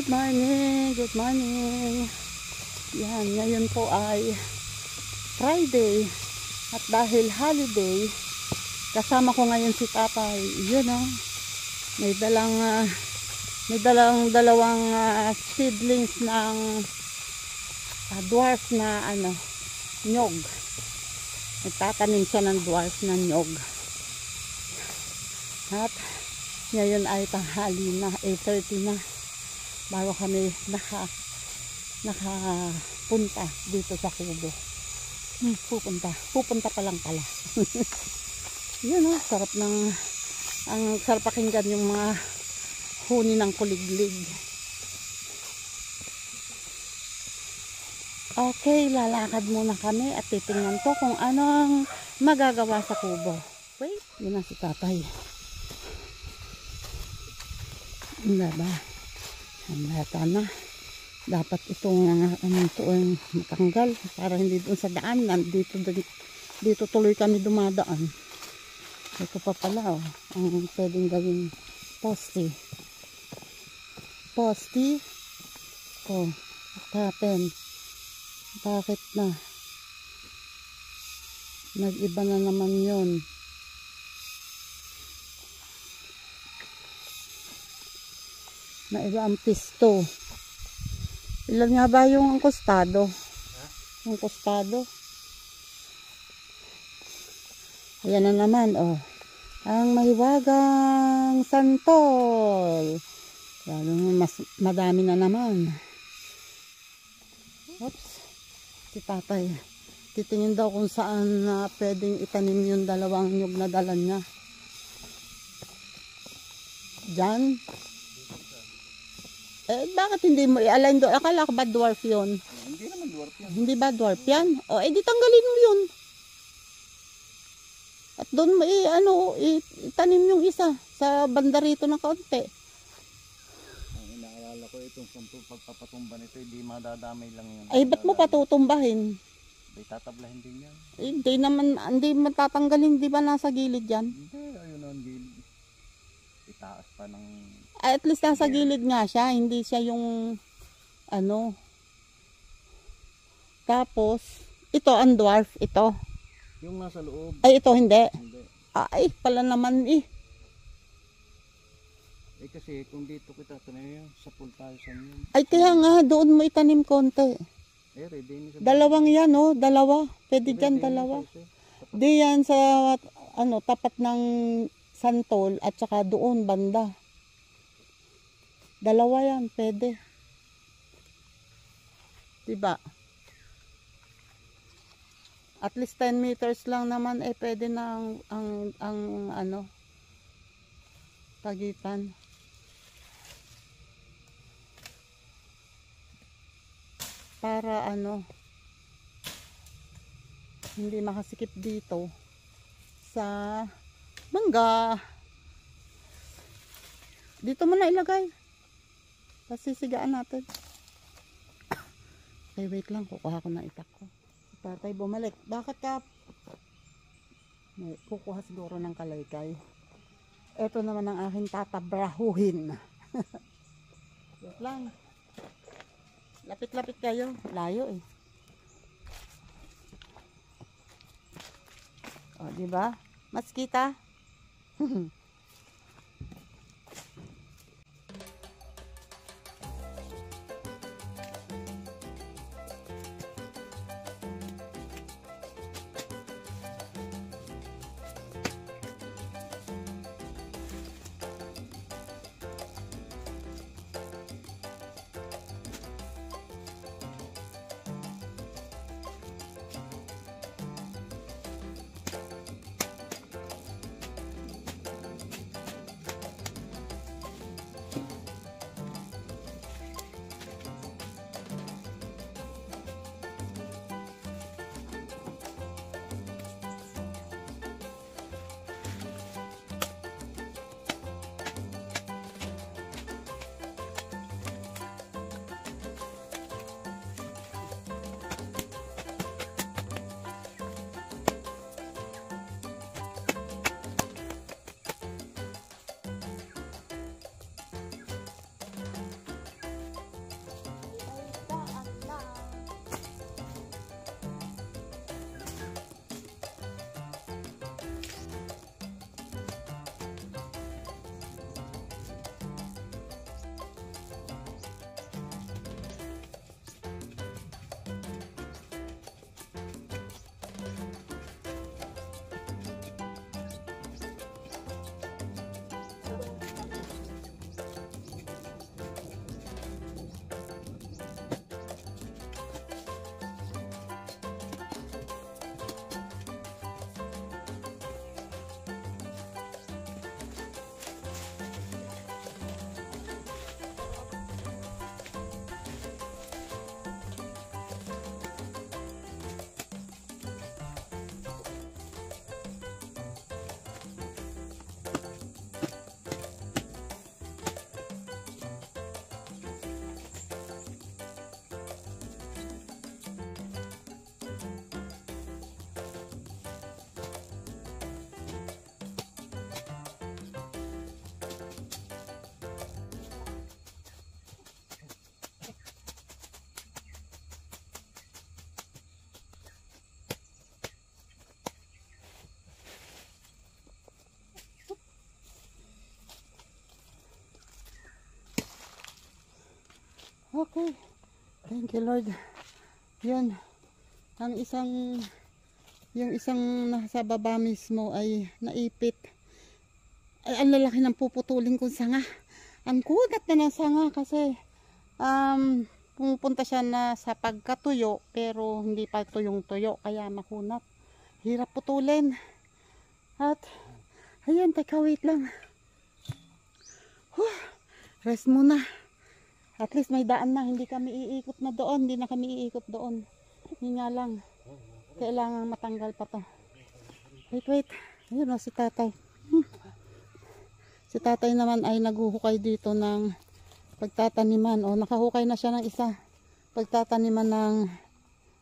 Good morning, good morning. Yan, ngayon po ay Friday. At dahil holiday, kasama ko ngayon si Tatay. Yun o, may dalang dalawang seedlings ng dwarf na nyog. Nagtatanim siya ng dwarf na nyog. At ngayon ay tanghali na, 8:30 na. Bago kami nakapunta dito sa Kubo. Pupunta pa lang pala. Yun o, sarap ang sarap pakinggan yung mga huni ng kuliglig. Okay, lalakad muna kami at titingnan ko kung anong magagawa sa Kubo. Wait, yun na si Tatay. Hindi ba? Ang bata na. Dapat itong matanggal para hindi doon sa daan. Dito tuloy kami dumadaan. Ito pa pala ang pwedeng gawing poste. Poste. Oh, what happened? Bakit na? Nag-iba na naman yun. Naiba ang pisto. Ilan nga ba yung kostado? Yung kostado. Ayan na naman, oh. Ang mahiwagang santol. Mas madami na naman. Oops. Si Tatay. Titingin daw kung saan pwedeng itanim yung dalawang nyug na dala niya. Diyan. Bakit hindi mo i-align doon? Akala ko ba dwarf yun? Hindi naman dwarf yan. Hindi ba dwarf yan? O, di tanggalin mo yun. At doon mo itanim yung isa sa banda rito na kaunti. Ang inaalala ko itong pagpapatumba nito, hindi madadamay lang yun. Ay, ba't mo patutumbahin? May tatablahin din yan. Hindi matatanggalin, di ba nasa gilid yan? Hindi, ayun ang gilid. Itaas pa ng... Ay, at least nasa gilid nga siya, hindi siya yung Tapos, ito ang dwarf, ito. Yung nasa loob. Ay, ito hindi. Hindi. Ay, pala naman Kasi kung dito kita tanim sa pultasan yun. Ay, kaya nga, doon mo itanim konti. Ready na sa... Dalawang yan, dalawa. Pwede dyan, dalawa. Di yan sa, tapat ng santol at saka doon, banda. Dalawa yan, pwede. Diba? At least 10 meters lang naman, pwede na ang pagitan. Para hindi makasikip dito sa mangga. Dito mo na ilagay. Pasisigaan natin. Okay, wait lang. Kukuha ko na itak ko. Si Tatay bumalik. Bakit ka? Kukuha siguro ng kalaykay. Ito naman ang aking tatabrahuhin. Wait lang. Lapit-lapit kayo. Layo O, diba? Mas kita? Okay. Thank you, Lord. Yun. Ang yung isang nasa baba mismo ay naipit. Ay, ang lalaki ng puputulin kong sanga. Ang kugat na ng sanga kasi pumupunta siya na sa pagkatuyo pero hindi pa tuyong-tuyo kaya makunat. Hirap putulin. At ayan, teka, wait lang. Rest muna. At least may daan na, hindi kami iikot na doon, hindi na kami iikot doon. Yun nga lang, kailangan matanggal pa to. Wait, ayun o si tatay. Si tatay naman ay naghuhukay dito ng pagtataniman. O nakahukay na siya ng isa. Pagtataniman ng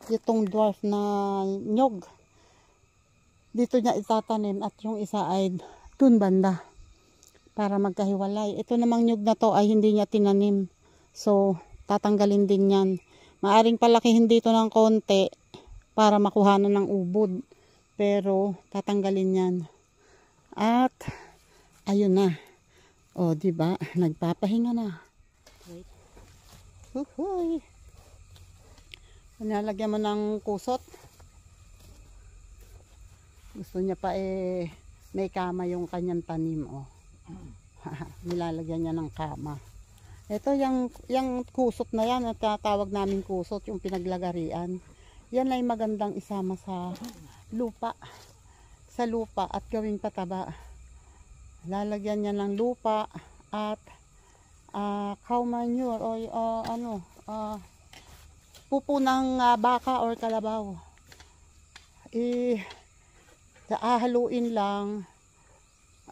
itong dwarf na nyog. Dito niya itatanim at yung isa ay dun banda. Para magkahiwalay. Ito namang nyug na to ay hindi niya tinanim. So, tatanggalin din yan. Maaring palakihin dito ng konti para makuhanan ng ubod. Pero, tatanggalin yan. At, ayun na. O, diba? Nagpapahinga na. Wait. Huhuy. Nalagyan mo ng kusot. Gusto niya pa may kama yung kanyang tanim. O. Nilalagyan niya ng kama. Ito yung kusot na yan at tawag namin kusot, yung pinaglagarian. Yan ay magandang isama sa lupa. Sa lupa at gawing pataba. Lalagyan niya ng lupa at cow manure o pupo ng baka or kalabaw. Hahaluin lang.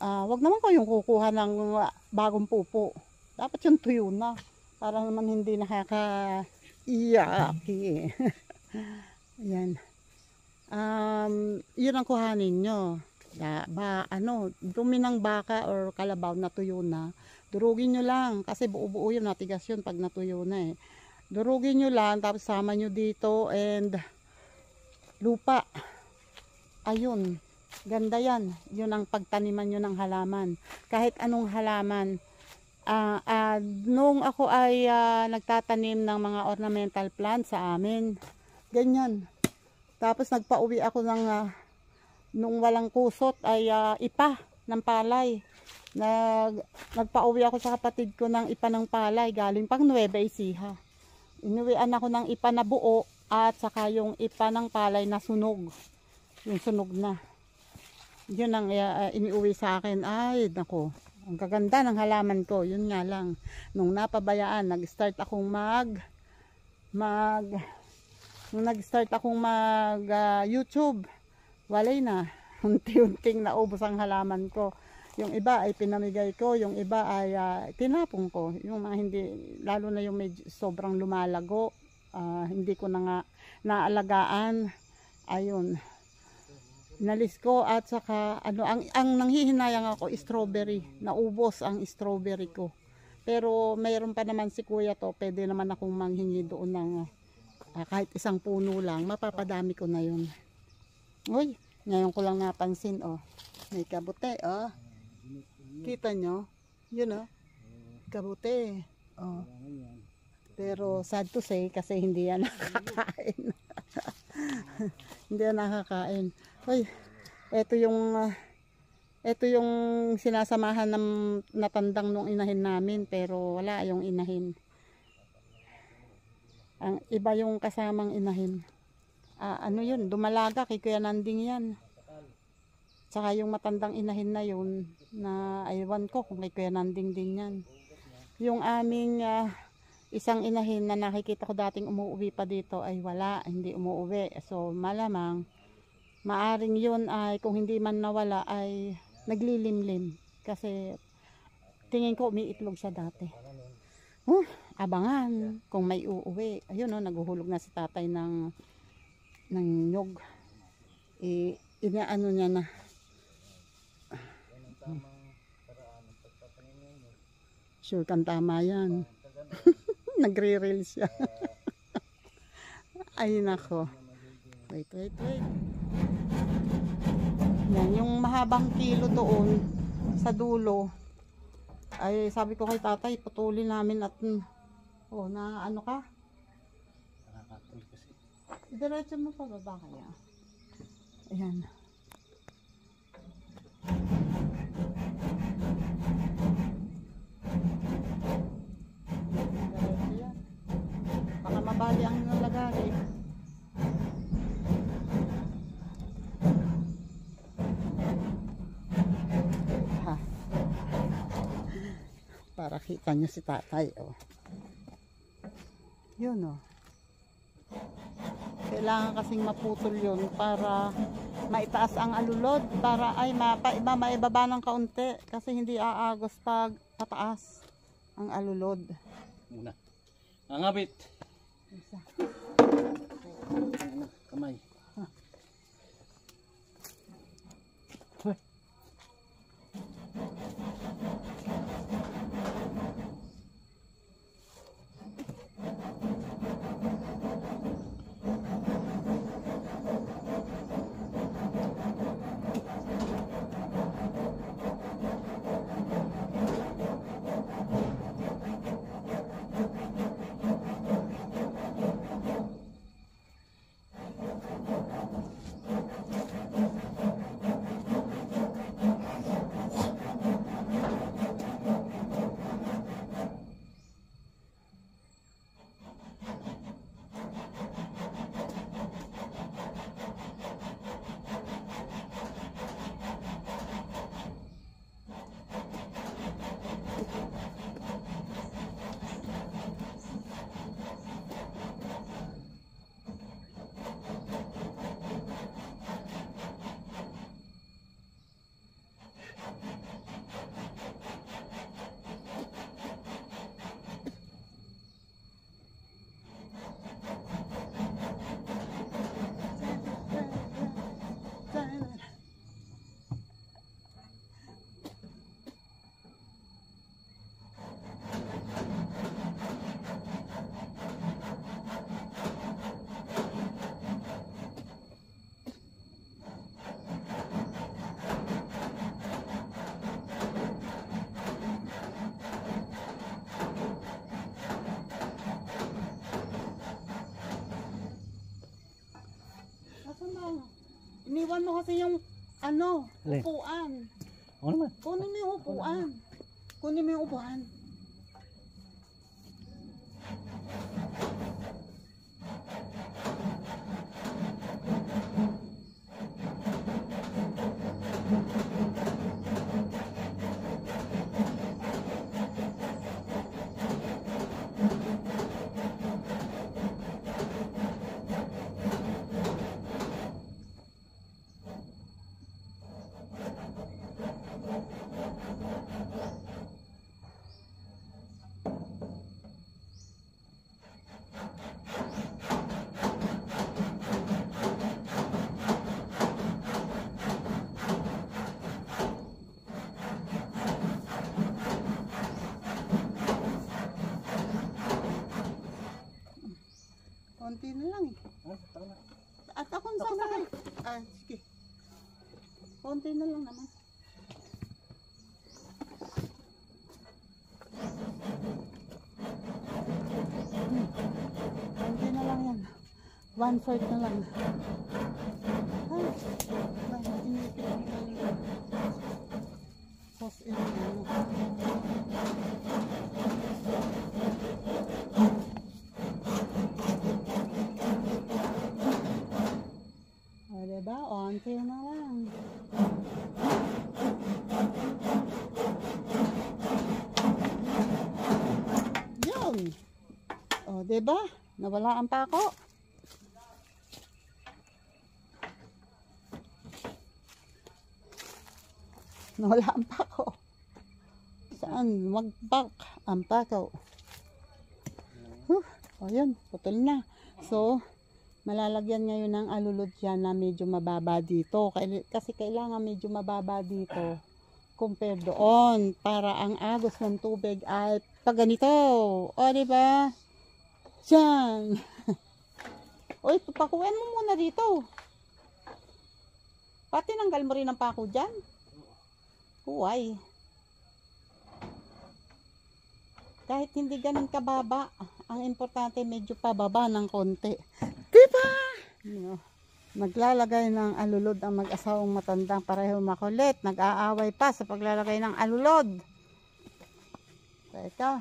Wag naman kayong kukuha ng bagong pupo. Dapat yung tuyo na. Para naman hindi nakaka-iyak. Yan. Yun ang kuhanin nyo. Dumi ng baka or kalabaw na tuyo na. Durugin nyo lang. Kasi buo-buo yun. Natigas yun pag natuyo na eh. Durugin nyo lang. Tapos sama nyo dito and lupa. Ayun. Ganda yan. Yun ang pagtaniman nyo ng halaman. Kahit anong halaman. Nung ako ay nagtatanim ng mga ornamental plants sa amin, ganyan. Tapos nagpauwi ako nung walang kusot ay ipa ng palay. Nagpauwi ako sa kapatid ko ng ipa ng palay, galing pang Nueva Ecija. Inuwian ako ng ipa na buo at saka yung ipa ng palay na sunog. Yung sunog na. Yun ang iniuwi sa akin. Ay, nako. Ang kaganda ng halaman ko, yun nga lang. Nung napabayaan, nag-start akong YouTube. Walay na. Unti-unting naubos ang halaman ko. Yung iba ay pinamigay ko, yung iba ay tinapong ko. Yung mga hindi, lalo na yung medyo sobrang lumalago, hindi ko na nga naalagaan. Ayun. Nalis ko at saka ang nanghihinayang ako strawberry. Naubos ang strawberry ko. Pero mayroon pa naman si kuya to, pwede naman akong manghingi doon ng kahit isang puno lang, mapapadami ko na yun. Uy, ngayon ko lang napansin may kabute Kita nyo? Yun kabute. Pero sad to say kasi hindi yan nakakain. Hindi yan nakakain. Uy, ito yung sinasamahan ng natandang nung inahin namin pero wala yung inahin. Ang iba yung kasamang inahin. Yun, dumalaga kay Kuya Nanding yan. Tsaka yung matandang inahin na yun na aywan ko kung kay Kuya Nanding din yan. Yung aming isang inahin na nakikita ko dating umuwi pa dito ay wala, hindi umuwi. So malamang maaring yun ay kung hindi man nawala ay naglilimlim kasi tingin ko umiitlog siya dati. Abangan kung may uuwi. Ayun naghuhulog na si tatay ng nyog. Inaano niya na. Sure kang tama yan. Nagre-reel siya. Ay nako. Wait. Yan, yung mahabang kilo doon sa dulo ay sabi ko kay tatay putulin namin at O, na ano ka? Nakakatol kasi. Diretso mo pa baba kaya. Ayan. Diretso yan. Baka mabali ang nalagari. Ha. Para kita nyo si tatay, oh. Yun, oh. Kailangan kasing maputol yun para maitaas ang alulod, para ay maibaba ng kaunti kasi hindi aagos pag pataas ang alulod. Muna. Angabit. Isa. Kamay. Iniwan mo kasi yung ano, Alin? upuan. Ano naman? Kunin mo yung upuan. Kunin mo yung upuan. Konti na lang eh. At akong sasakay. Ah, sige. Konti na lang naman. Konti na lang yan. 1/4 na lang. Ay, inipit ang sauce in ano. O, diba? Onti na lang. Yun. O, diba? Nawala ang pako. Nawala ang pako. Saan? Magbak ang pako. O, yun. Putol na. So, malalagyan ngayon ng alulod yan na medyo mababa dito. Kasi kailangan medyo mababa dito compare doon para ang agos ng tubig ay pag ganito. O, diba? Diyan. O, pakuin mo muna dito. Pati nanggal mo rin ang pako dyan. Huway. Kahit hindi ganun kababa Ang importante medyo pababa ng konti. Diba? You know, naglalagay ng alulod ang mag-asawang matandang pareho makulit. Nag-aaway pa sa paglalagay ng alulod. Teka.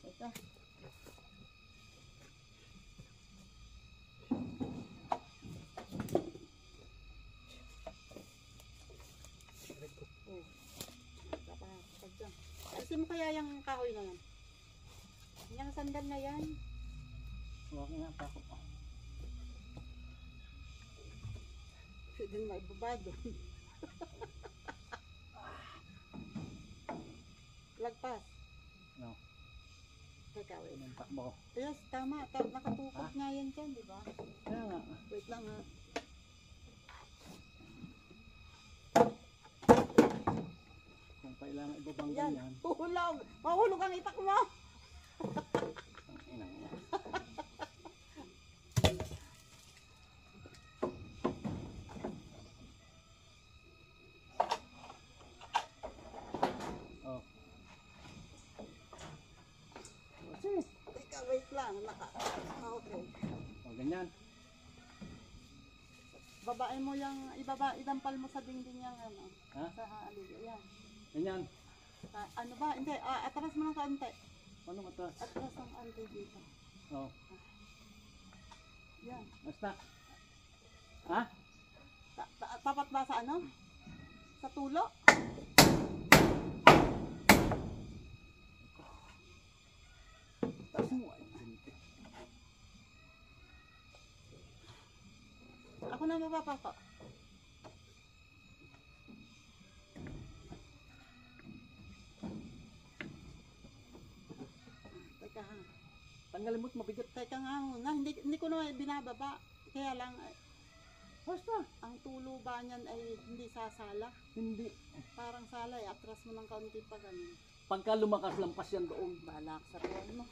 Teka. Kasi mo kaya yung kahoy na yan? Yung sandal na yan. Huwag nga pa ako. Pwede na maibabado. Lagpas. No. Teka, wait. Anong takbo? Yes, tama. Nakatukod nga yan dyan, di ba? Kaya nga. Wait lang ha. Kung kailangan ibabang Yan. ganyan. Hulog. Mahulog ang itak mo. Ang inang yan. Oh. Teka, wait lang. Okay. O ganyan. Babae mo yung, idampal mo sa dingding yung ano. Ha? Sa alilo. Yan. Ganyan. Ano ba? Hindi. Atras mo ng kaunti. Ano matras? Atras ang kaunti dito. Oh. Yan. Basta. Ha? Tapat ba sa ano? Sa tulo? Taas mo. Ay, ganito. Ako na mapapapa. Teka ha. Tanggalin mo't mabigat. Teka nga muna. Hindi ko na binababa. Kaya lang, Basta. ang tulo ba niyan ay hindi sasala? Hindi. Parang sala eh. Atras mo ng kaunti pa ganun. Pagka lumakas lampas yan doon. Balak sa buwan mo.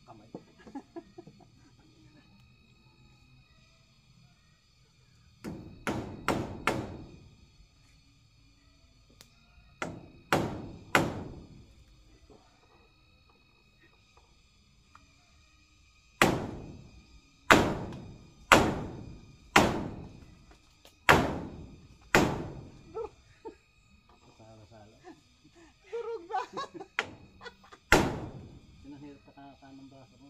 Kamay. Sala-sala. Durog ba? Sinahirap ka ng braso mo.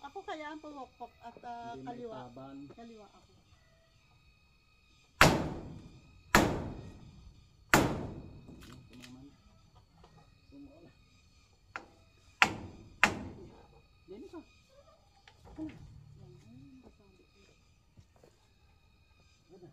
Ako kaya ang pumokpok at Hindi kaliwa. maitaban. Kaliwa ako. Tumaman. Tumuola. Yan ito. Yan, ayun, kasabi ko. Ano?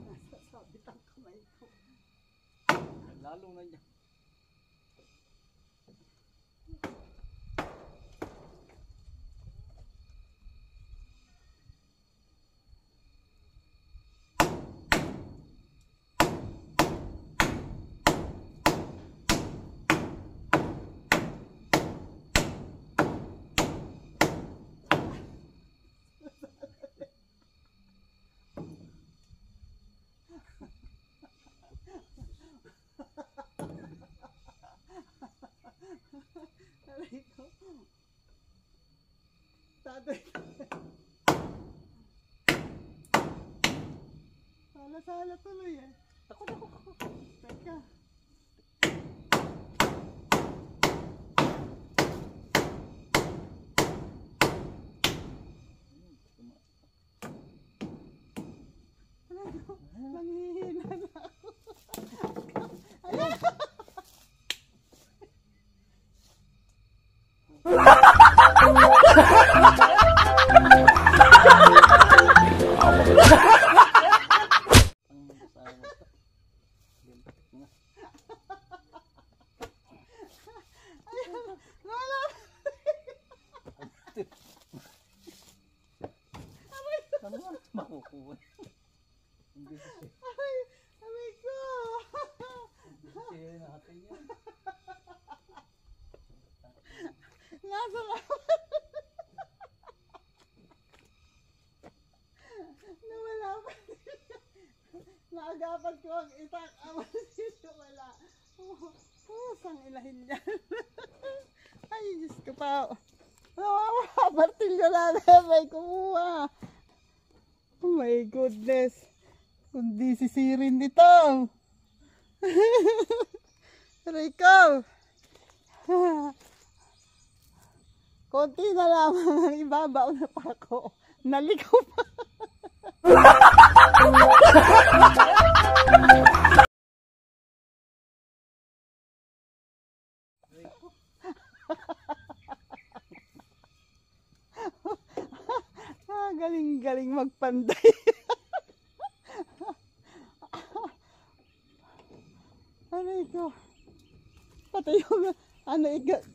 Nasasabit ang kamay ko. Lalo na niya. Aray ko. Tadoy. Sala-sala tuloy eh. Takot. Teka. Nanghihina na ako. Ayan. makukuha. Hindi kasi. Aray ko! Hindi kasi natin yan. Nasa nawala pa. Naagapan ko ang itak. Awan dito wala. Sang ilahin yan. Ay, Diyos ko pa. Martilyo na may kumuha. Oh my goodness. Kundi sisirin dito. Rico. Konti na lamang ang ibabaw na pa ako. Naligaw pa. Galing-galing magpanday. Aray ko. Pati yung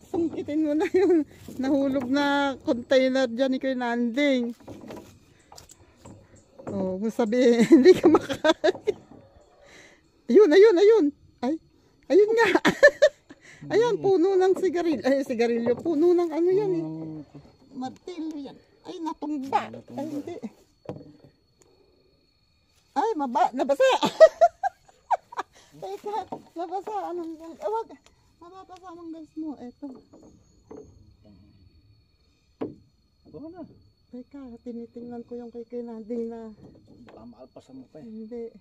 sungkitin mo na yung nahulog na container dyan ni Kuya Nanding. Oh, kung sabihin, hindi ka makain. Ayun. Ay, ayun nga. Ayan, puno ng sigarilyo. Ay, sigarilyo. Puno ng ano yan eh. Martilyo yan. Ay, natumba. Ay, hindi. Ay, nabasa. Teka, nabasa. Anong gas? Wag. Nababasa ng gas mo. Eto. Buka na. Teka, tinitingnan ko yung kay Nanding na. Baka maalpasan mo pa eh. Hindi.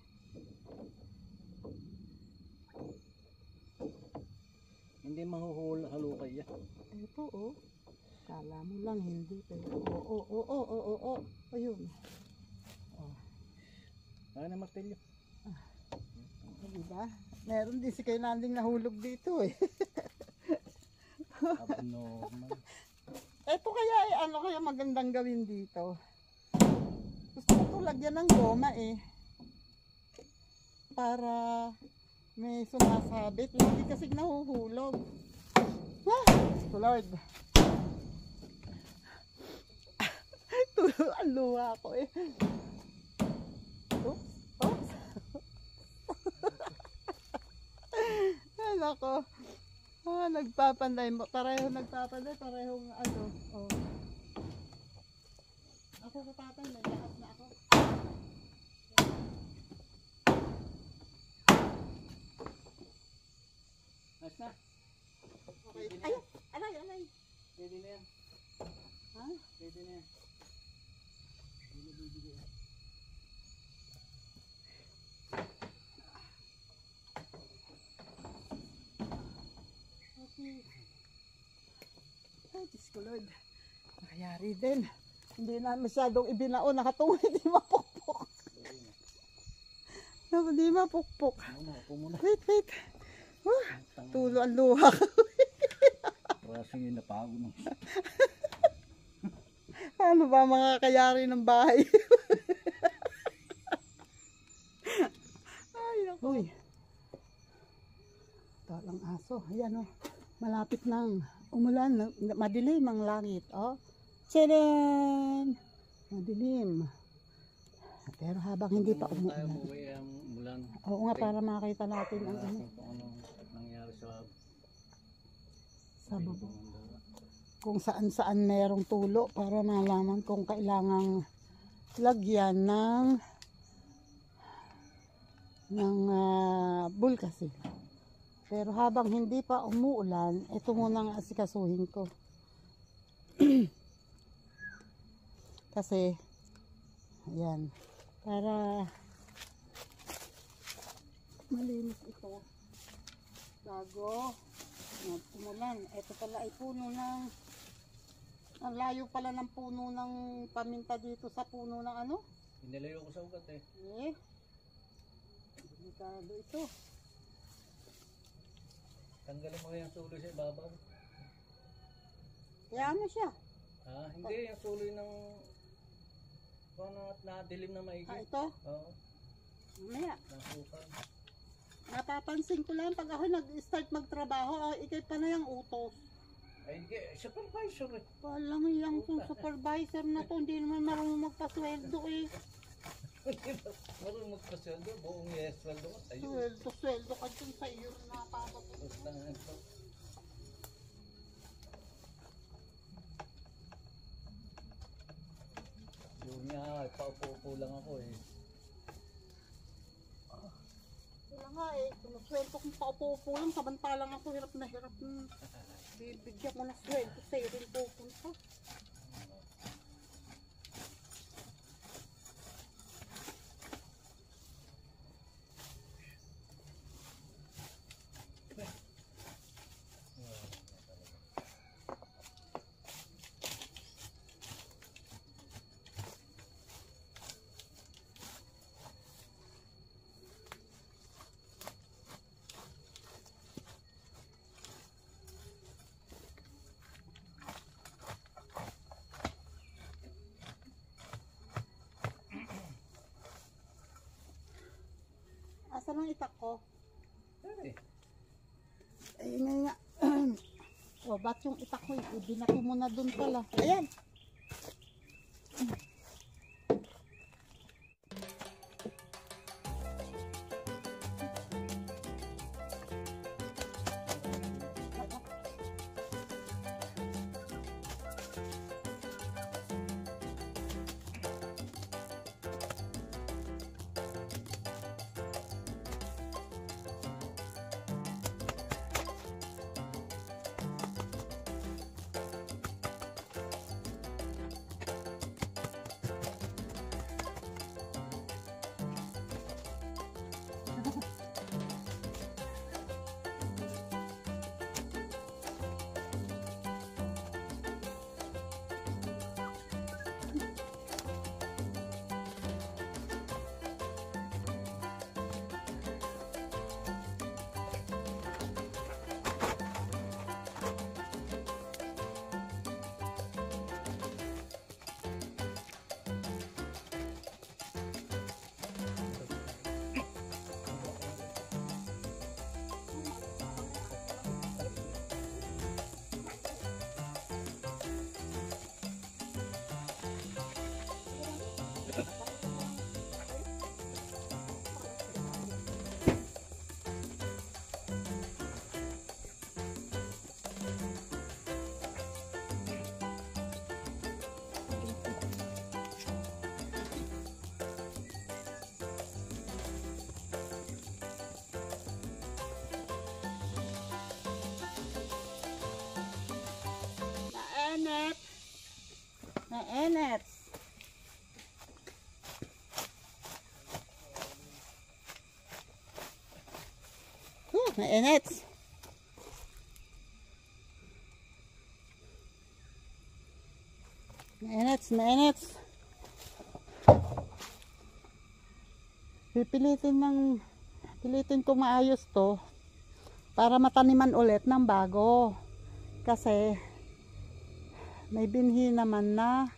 Hindi mahuhulukay yan. Eto, oh. Kala mo lang hindi. Pero, oo. Ayun. Kaya na martilyo. Diba? Meron din si Kuya Nanding nahulog dito eh. Abnormal. Eto kaya eh, ano kaya magandang gawin dito? Gusto ko ito lagyan ng goma eh. Para may sumasabit. Hindi kasi nahuhulog. Lord. Ang luha ko eh. Oops. Ay nako. Nagpapanday. Parehong ano. Oh. Ako kapapanday. Lahat na ako. Nice na. Okay. Ay, alay. Pwede na yan. Ha? Pwede na yan. Okay. Ay, Diyos ko Lord. Nakayari din. Hindi na masyadong ibinao. Nakatungin. Hindi mapukpok. Hindi mapukpok. Wait. Tulo ang luha ko. Parasong yung napagod mo. Ano ba mga kayari ng bahay? Ay, naku. Uy. Talang aso. Ayan o. Malapit nang umulan. Madilim ang langit. Oh. Tcharan! Madilim. Pero habang hindi pa umulan. Oo nga, para makita natin ang ano. Kung anong nangyari sa baba. Kung saan merong tulo para malaman kung kailangang lagyan ng bulkasil. Pero habang hindi pa umuulan, ito muna ang asikasuhin ko. Kasi ayan, para malinis ito bago umulan. Ito pala ay puno ng ang layo pala ng puno ng paminta dito sa puno ng ano? Inilayo ko sa ugat eh. Delikado ito. Tanggalin mo yung suloy sa ibabaw. Kaya ano siya? Hindi, yung suloy ng nadilim na maigi. Ito? Oo. Mamaya. Napapansin ko lang pag ako nag-start magtrabaho, ikay pa na yung utos. Ay, hindi. Supervisor eh. Walang iyang supervisor na to, hindi naman marunong magpasweldo eh. Marunong magpasweldo, buong sweldo ko sa'yo. Sweldo ka dyan sa iyo na papapos. Tapos lang ito. Yun nga, paupo-upo lang ako eh. Wala nga eh, sumusweldo kung paupo-upo lang, samantalang ako hirap na hirap. Bibigyan mo na sweldo, sa'yo rin pupunta. Asan ang itak ko? Eh, Ayun nga. O, ba't yung itak ko? Ibinato mo na dun pala. Ayan. Naenep. Naenep. Naenep. Naenep. Naenep. Pilitin kong maayos to para mataniman ulit ng bago. Kasi may binhi naman na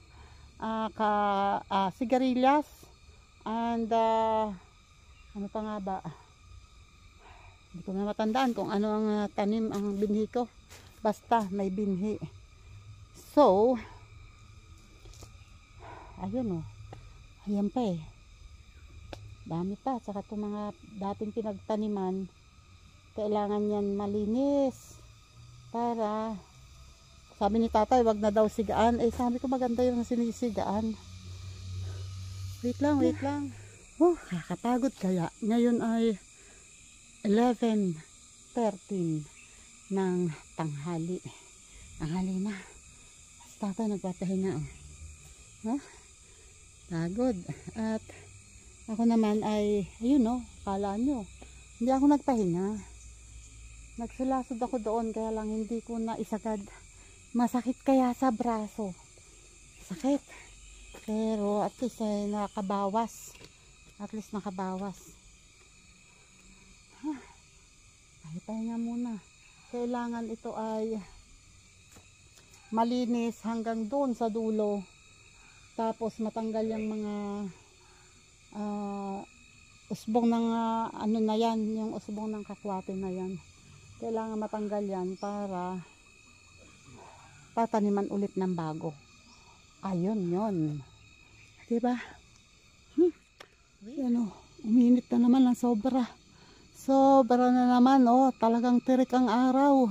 sigarilyas and ano pa nga ba, hindi ko na matandaan kung ano ang tanim ang binhi ko, basta may binhi. So ayun ayan pa dami pa, saka itong mga dating pinagtaniman kailangan yan malinis para, sabi ni tatay wag na daw sigaan, sabi ko maganda yung sinisigaan. Wait lang. Kakapagod kaya. Ngayon ay 11:13 ng tanghali. Tanghali na. Tatay nagpapahinga pagod. At ako naman ay ayun kala nyo hindi ako nagpahinga, nagsulasod ako doon, kaya lang hindi ko na isagad. Masakit kaya sa braso, sakit, pero at least ay nakabawas, pahinga muna. Kailangan ito ay malinis hanggang doon sa dulo, tapos matanggal yung mga usbong ng ano na yan, yung usbong ng kakwate na yan. Kailangan matanggal yan para tataniman ulit ng bago. Ayun yun, diba? Yan o, uminit na naman ng sobra. Sobra na naman, oh, talagang tirik ang araw.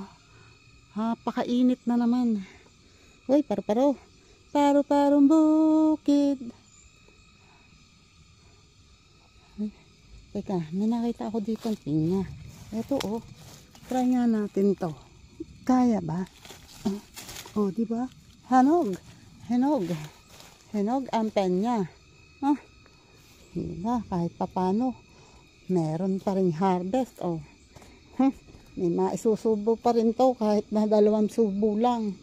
Pakainit na naman. Uy, paro-paro. Paro-parong bukid. Ay, teka, may nakita ako dito ang pinya. Ito oh, try nga natin to. Kaya ba? Oh, di ba? Hanog. Hinog. Hinog ang penya. Diba, kahit papano. Meron pa rin harvest, oh. May maisusubo pa rin to kahit na 2 subo lang.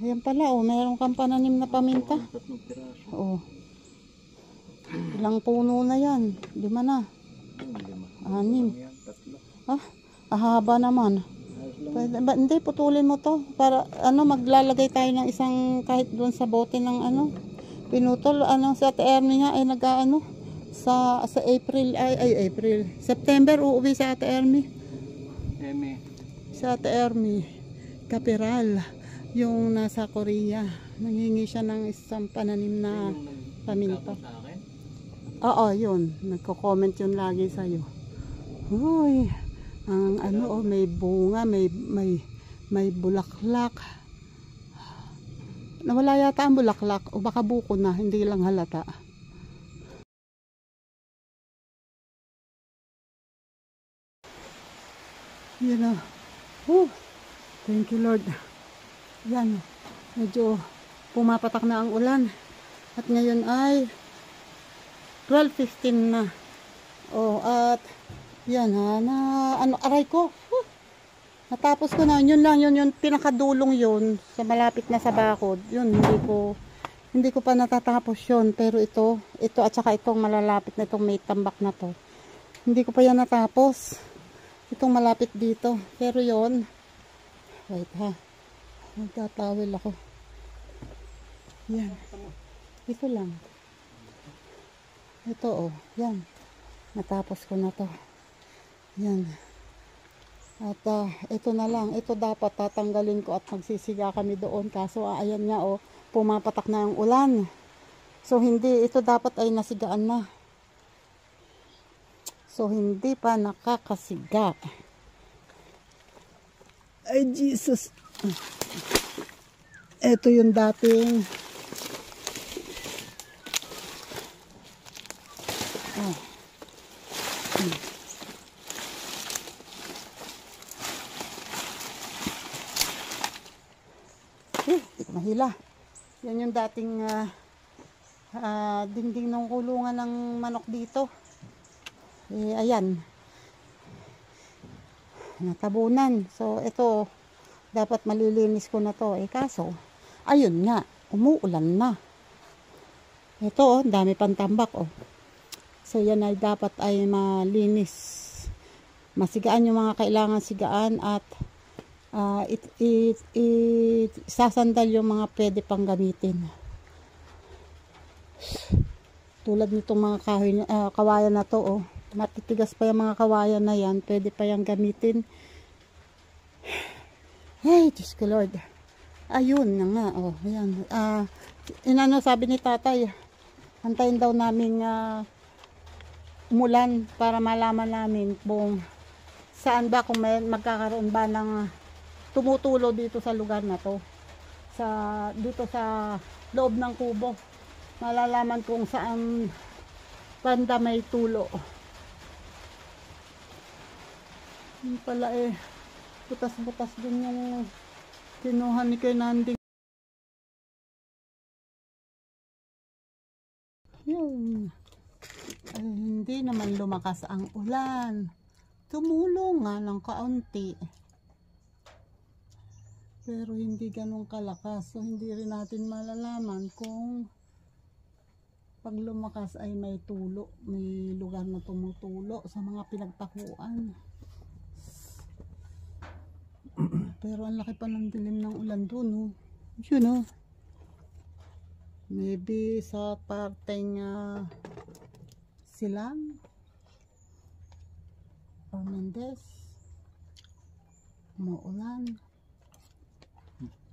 Ayan pala, oh, meron kang pananim na paminta. Oh. Ilang puno na yan? 5 na. 6. Ahaba naman. Pwede, hindi, putulin mo to para maglalagay tayo ng isang kahit doon sa bote ng pinutol. Sa Ate Ermi nga ay sa April April. September uuwi sa Ate Ermi. Sa Ate Ermi. Kapiral. Yung nasa Korea. Nangingi siya ng isang pananim na paminta. Oo, yun. Nagko-comment yun lagi sa'yo. Uy, ang may bunga, may bulaklak. Nawala yata ang bulaklak o baka buko na, hindi lang halata. Yan o. Thank you Lord. Yan. Medyo pumapatak na ang ulan. At ngayon ay 12:15 na. Oh, at yan aray ko. Natapos ko na. Yun lang, yun pinakadulong yun. Sa malapit na sa bakod. Yun, hindi ko pa natatapos yun. Pero ito at saka itong malalapit na itong may tambak na to. Hindi ko pa yan natapos. Itong malapit dito. Pero yon, wait ha. Magtatawil ako. Yan. Ito lang. Ito oh. Yan. Natapos ko na to. Yan. At ito na lang. Ito dapat tatanggalin ko at magsisiga kami doon. Kaso ayan nga oh. Pumapatak na ang ulan. So hindi. Ito dapat ay nasigaan na. So, hindi pa nakakasiga. Ay, Jesus. Ito yung dating mahila. Yan yung dating dingding ng kulungan ng manok dito. Ayan, natabunan. So ito dapat malilinis ko na to. Kaso ayun nga, umuulan na. Ito dami pang tambak oh. So yan ay dapat ay malinis, masigaan yung mga kailangan sigaan at sasandal yung mga pwede pang gamitin. Tulad nitong mga kawayan na to oh. Matitigas pa yung mga kawayan na yan. Pwede pa yung gamitin. Hey, Diyos ko Lord. Ayun na nga. Oh, ayan. Sabi ni tatay, antayin daw namin umulan para malaman namin kung saan ba, kung magkakaroon ba ng tumutulo dito sa lugar na to. Dito sa loob ng kubo. Malalaman kung saan banda may tulo. Yung pala butas-butas din yung kinuha ni kay Nanding. Yun. Ay, hindi naman lumakas ang ulan. Tumulong nga ng kaunti. Pero hindi ganun kalakas. So hindi rin natin malalaman kung pag lumakas ay may tulo. May lugar na tumutulo sa mga pinagtakuan. Pero ang laki pa ng dilim ng ulan doon oh. Yun oh. Maybe sa parteng Silang or Mendez umuulan.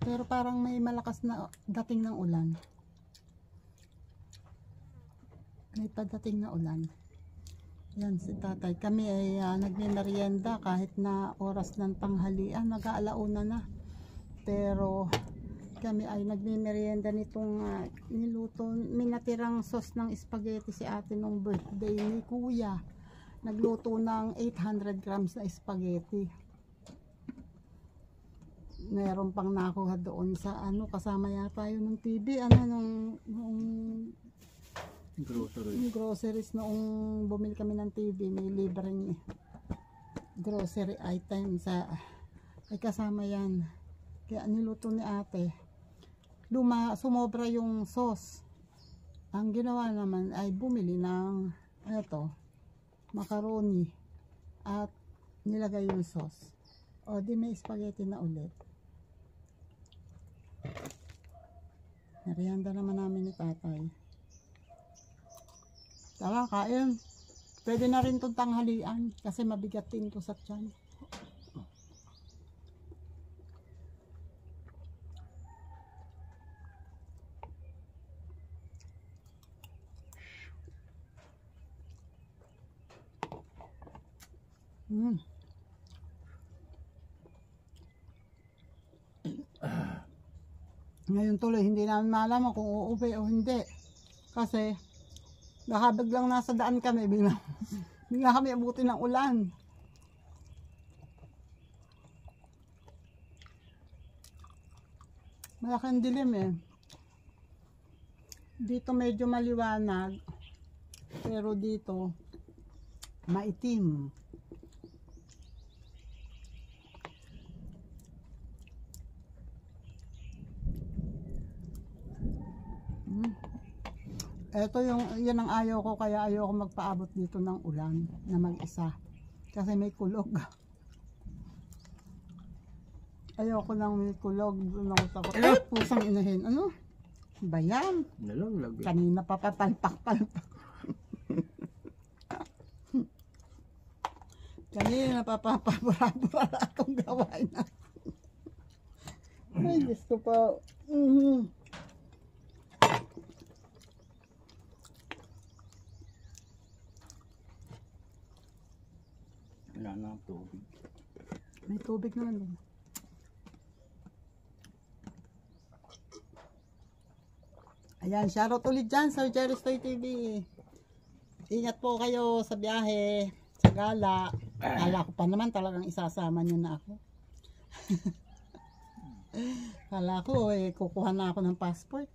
Pero parang may malakas na dating ng ulan. May padating na ulan. Yan si tatay. Kami ay nagmimerienda kahit na oras ng tanghalian. Mag-aalauna na. Pero kami ay nagmimerienda nitong niluto. May natirang sauce ng spaghetti si ate nung birthday ni kuya. Nagluto ng 800 grams na spaghetti. Meron pang nakuha doon sa kasama yata yun ng TV. Nung groceries noong bumili kami ng TV, may libreng grocery item ay kasama yan. Kaya niluto ni ate. Sumobra yung sauce. Ang ginawa naman ay bumili ng macaroni at nilagay yung sauce. O di may spaghetti na ulit. Merienda naman namin ni tatay. Tara, kain. Pwede na rin itong tanghalian kasi mabigat din ito sa tiyan. Ngayon tuloy, hindi namin malaman kung uuwi o hindi. Kasi, nakabiglang nasa daan kami, bigla kami abuti ng ulan. Malaking dilim eh. Dito medyo maliwanag, pero dito, maitim. Ito yan ang ayaw ko, kaya ayaw ko magpaabot dito ng ulan na mag-isa. Kasi may kulog. Ayaw ko lang may kulog. Doon ako takot. Ay, pusang inahin. Ano? Bayan. Kanina pa papalpak-palpak. Kanina pa papabura-bura akong gawain na. Ay, gusto pa. Wala na ang tubig. May tubig naman din. Ayan, shoutout ulit dyan sa Jerry's Toy TV. Ingat po kayo sa biyahe, sa gala. Kala ko pa naman talagang isasama nyo na ako. Kala ko kukuha na ako ng passport.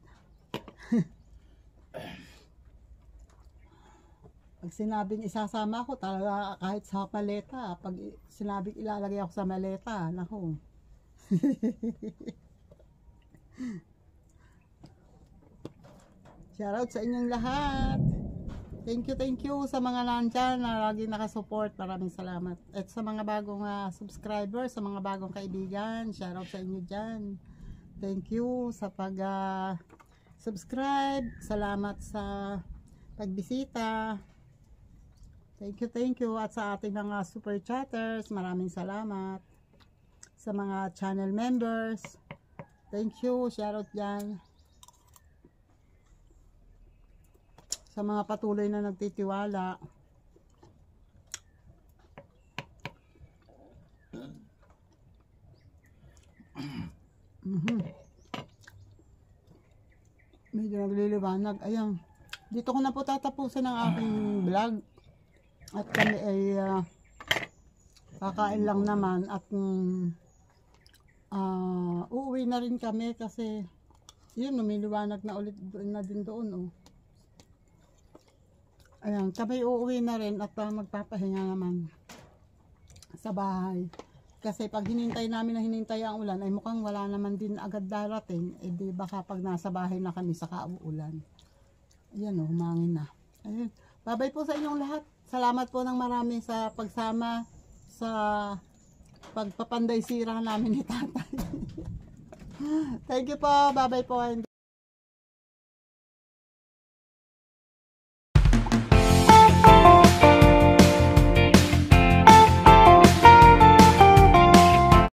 Pag sinabing isasama ako, talaga kahit sa maleta, pag sinabing ilalagay ako sa maleta, naku. Shoutout sa inyong lahat. Thank you sa mga nandyan na lagi nakasupport. Maraming salamat. At sa mga bagong subscribers, sa mga bagong kaibigan, shoutout sa inyo dyan. Thank you sa pag-subscribe. Salamat sa pagbisita. Thank you. At sa ating mga super chatters, maraming salamat. Sa mga channel members, thank you. Shoutout dyan. Sa mga patuloy na nagtitiwala. Medyo nagliliwanag. Ayan. Dito ko na po tatapusin ang aking vlog. At kami ay kakain lang naman at uuwi na rin kami kasi yun, lumiliwanag na ulit na din doon. Oh. Ayan, kami uuwi na rin at magpapahinga naman sa bahay. Kasi pag hinintay namin na hinintay ang ulan, ay mukhang wala naman din agad darating. Eh di baka pag nasa bahay na kami saka uulan. Ayan o, humangin na. Ayan. Bye-bye po sa inyong lahat. Salamat po ng marami sa pagsama sa pagpapanday sira namin ni tatay. Thank you po. Bye-bye po and